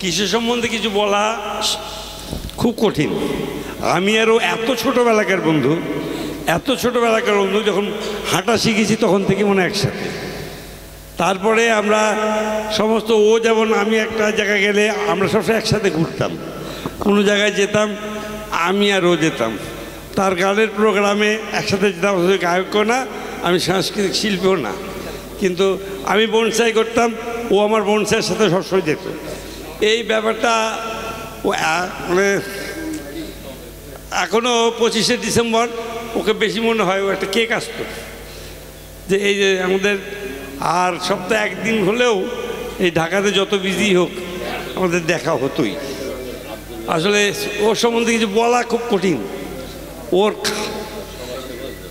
কিসের সম্বন্ধে কিছু বলা খুব কঠিন। আমি আরও এত ছোটোবেলাকার বন্ধু, যখন হাঁটা শিখেছি তখন থেকে মনে একসাথে। তারপরে আমরা সমস্ত, ও যেমন আমি একটা জায়গায় গেলে আমরা সবসময় একসাথে ঘুরতাম, কোনো জায়গায় যেতাম আমি আর ও যেতাম, তার গানের প্রোগ্রামে একসাথে যেতাম। গায়কও না, আমি সাংস্কৃতিক শিল্পীও না, কিন্তু আমি বনসাই করতাম, ও আমার বনসাইয়ের সাথে সবসময় যেত। এই ব্যাপারটা ও মানে এখনও 25শে ডিসেম্বর ওকে বেশি মনে হয়, ও একটা কেক আসতো যে এই যে আমাদের, আর সপ্তাহে একদিন হলেও এই ঢাকাতে যত বিজি হোক আমাদের দেখা হতোই। আসলে ওর সম্বন্ধে কিছু বলা খুব কঠিন। ওর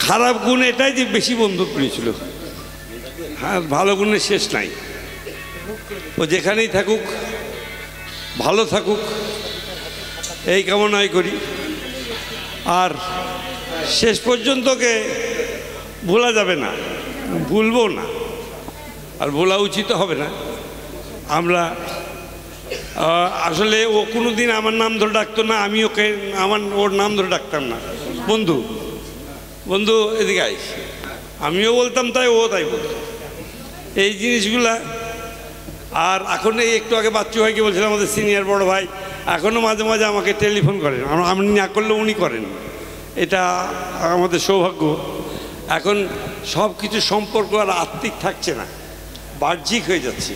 খারাপ গুণ এটাই যে বেশি বন্ধুপ্রিয় ছিল, হ্যাঁ ভালো গুণের শেষ নাই। ও যেখানেই থাকুক ভালো থাকুক এই কামনাই করি। আর শেষ পর্যন্তকে ভোলা যাবে না, ভুলবো না, আর ভোলা উচিত হবে না। আমরা আসলে ও কোনো দিন আমার নাম ধরে ডাকতো না, আমি ওকে ওর নাম ধরে ডাকতাম না। বন্ধু বন্ধু এদিকে আইস, আমিও বলতাম তাই, ও তাই বলতো, এই জিনিসগুলা। আর এখন এই একটু আগে বাচ্চু ভাইকে বলছিলাম, আমাদের সিনিয়র বড় ভাই, এখনও মাঝে মাঝে আমাকে টেলিফোন করেন, আমি না করলে উনি করেন। এটা আমাদের সৌভাগ্য। এখন সব কিছু সম্পর্ক আর আত্মিক থাকছে না, বাহ্যিক হয়ে যাচ্ছে,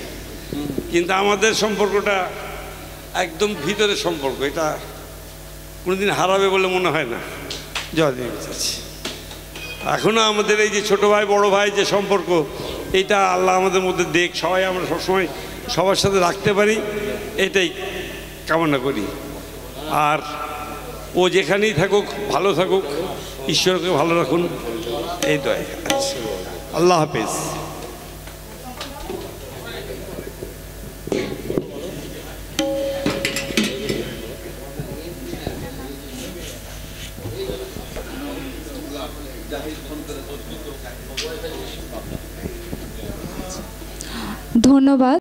কিন্তু আমাদের সম্পর্কটা একদম ভিতরের সম্পর্ক, এটা কোনোদিন হারাবে বলে মনে হয় না। জয় দিয়ে যাচ্ছি। এখনও আমাদের এই যে ছোটো ভাই বড় ভাই যে সম্পর্ক, এটা আল্লাহ আমাদের মধ্যে দেখ, সবাই আমরা সবসময় সবার সাথে রাখতে পারি, এটাই কামনা করি। আর ও যেখানেই থাকুক ভালো থাকুক, ঈশ্বরকে ভালো রাখুন, এই তো। আল্লাহ হাফেজ। ধন্যবাদ।